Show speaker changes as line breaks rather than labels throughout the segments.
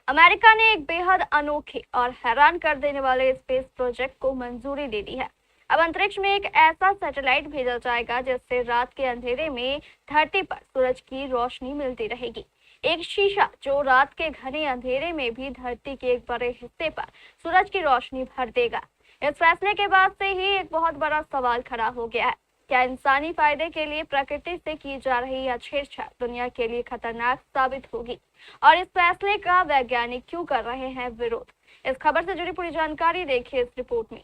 America ने एक बेहद अनोखे और हैरान कर देने वाले स्पेस प्रोजेक्ट को मंजूरी दे दी है। अब अंतरिक्ष में एक ऐसा सैटेलाइट भेजा जाएगा जिससे रात के अंधेरे में धरती पर सूरज की रोशनी मिलती रहेगी। एक शीशा जो रात के घने अंधेरे में भी धरती के एक बड़े हिस्से पर सूरज की रोशनी भर देगा। इस फैसले के बाद से ही एक बहुत बड़ा सवाल खड़ा हो गया है। क्या इंसानी फायदे के लिए प्रकृति से की जा रही यह छेड़छाड़ दुनिया के लिए खतरनाक साबित होगी? और इस फैसले का वैज्ञानिक क्यों कर रहे हैं विरोध? इस खबर से जुड़ी पूरी जानकारी देखिए इस रिपोर्ट में।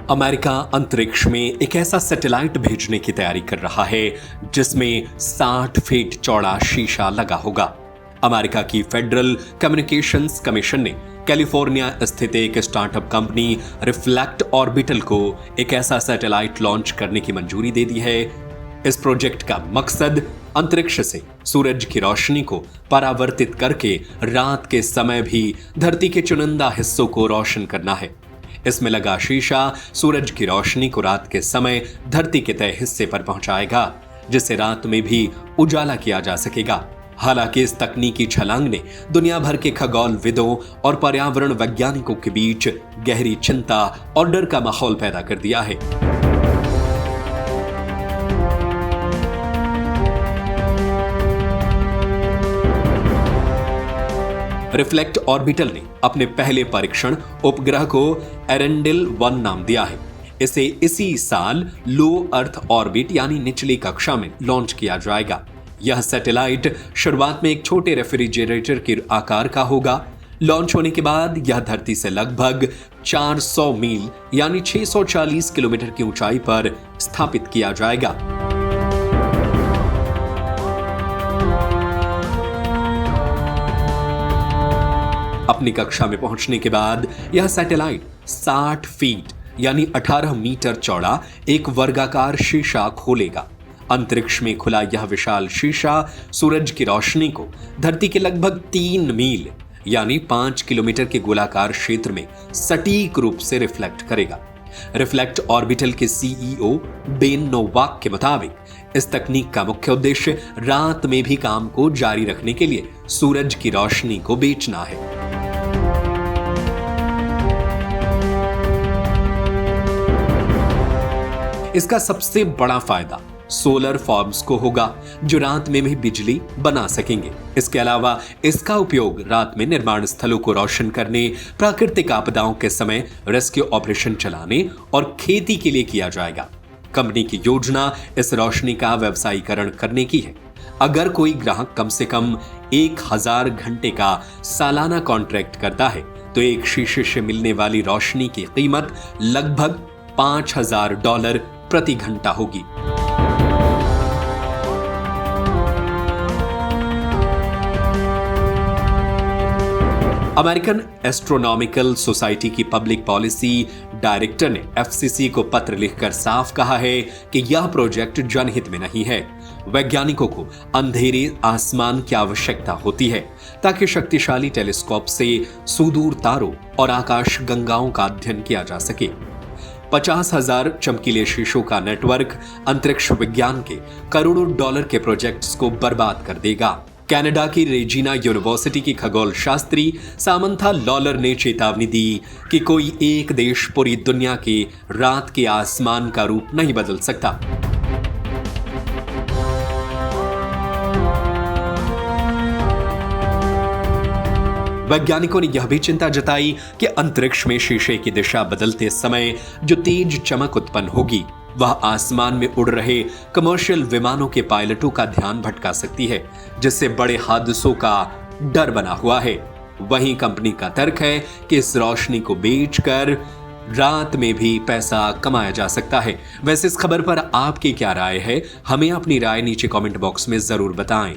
अमेरिका अंतरिक्ष में एक ऐसा सैटेलाइट भेजने की तैयारी कर रहा है जिसमें 60 फीट चौड़ा शीशा लगा होगा। अमेरिका की फेडरल कम्युनिकेशंस कमीशन ने कैलिफोर्निया स्थित एक स्टार्टअप कंपनी रिफ्लेक्ट ऑर्बिटल को एक ऐसा सैटेलाइट लॉन्च करने की मंजूरी दे दी है। इस प्रोजेक्ट का मकसद अंतरिक्ष से सूरज की रोशनी को परावर्तित करके रात के समय भी धरती के चुनिंदा हिस्सों को रोशन करना है। इसमें लगा शीशा सूरज की रोशनी को रात के समय धरती के तय हिस्से पर पहुंचाएगा, जिससे रात में भी उजाला किया जा सकेगा। हालांकि इस तकनीकी छलांग ने दुनिया भर के खगोलविदों और पर्यावरण वैज्ञानिकों के बीच गहरी चिंता और डर का माहौल पैदा कर दिया है। रिफ्लेक्ट ऑर्बिटल ने अपने पहले परीक्षण उपग्रह को एरेंडेल 1 नाम दिया है। इसे इसी साल लो अर्थ ऑर्बिट यानी निचली कक्षा में लॉन्च किया जाएगा। यह सैटेलाइट शुरुआत में एक छोटे रेफ्रिजरेटर के आकार का होगा। लॉन्च होने के बाद यह धरती से लगभग 400 मील यानी 640 किलोमीटर की ऊंचाई पर स्थापित किया जाएगा। अपनी कक्षा में पहुंचने के बाद यह सैटेलाइट 60 फीट यानी 18 मीटर चौड़ा एक वर्गाकार शीशा खोलेगा। अंतरिक्ष में खुला यह विशाल शीशा सूरज की रोशनी को धरती के लगभग 3 मील यानी 5 किलोमीटर के गोलाकार क्षेत्र में सटीक रूप से रिफ्लेक्ट करेगा। रिफ्लेक्ट ऑर्बिटल के सीईओ बेन नोवाक के मुताबिक इस तकनीक का मुख्य उद्देश्य रात में भी काम को जारी रखने के लिए सूरज की रोशनी को बेचना है। इसका सबसे बड़ा फायदा सोलर फार्म्स को होगा, जो रात में भी बिजली बना सकेंगे। इसके अलावा इसका उपयोग रात में निर्माण स्थलों को रोशन करने, प्राकृतिक आपदाओं के समय रेस्क्यू ऑपरेशन चलाने और खेती के लिए किया जाएगा। कंपनी की योजना इस रोशनी का व्यवसायीकरण करने की है। अगर कोई ग्राहक कम से कम 1000 घंटे का सालाना कॉन्ट्रैक्ट करता है तो एक शीशे से मिलने वाली रोशनी की कीमत लगभग $5000 प्रति घंटा होगी। अमेरिकन एस्ट्रोनॉमिकल सोसाइटी की पब्लिक पॉलिसी डायरेक्टर ने एफसीसी को पत्र लिखकर साफ कहा है कि यह प्रोजेक्ट जनहित में नहीं है। वैज्ञानिकों को अंधेरे आसमान की आवश्यकता होती है ताकि शक्तिशाली टेलीस्कोप से सुदूर तारों और आकाश गंगाओं का अध्ययन किया जा सके। 50,000 चमकीले शीशों का नेटवर्क अंतरिक्ष विज्ञान के करोड़ों डॉलर के प्रोजेक्ट्स को बर्बाद कर देगा। कनाडा की रेजिना यूनिवर्सिटी की खगोल शास्त्री सामंथा लॉलर ने चेतावनी दी कि कोई एक देश पूरी दुनिया के रात के आसमान का रूप नहीं बदल सकता। वैज्ञानिकों ने यह भी चिंता जताई कि अंतरिक्ष में शीशे की दिशा बदलते समय जो तेज चमक उत्पन्न होगी वह आसमान में उड़ रहे कमर्शियल विमानों के पायलटों का ध्यान भटका सकती है, जिससे बड़े हादसों का डर बना हुआ है। वहीं कंपनी का तर्क है कि इस रोशनी को बेचकर रात में भी पैसा कमाया जा सकता है। वैसे इस खबर पर आपकी क्या राय है? हमें अपनी राय नीचे कमेंट बॉक्स में जरूर बताएं।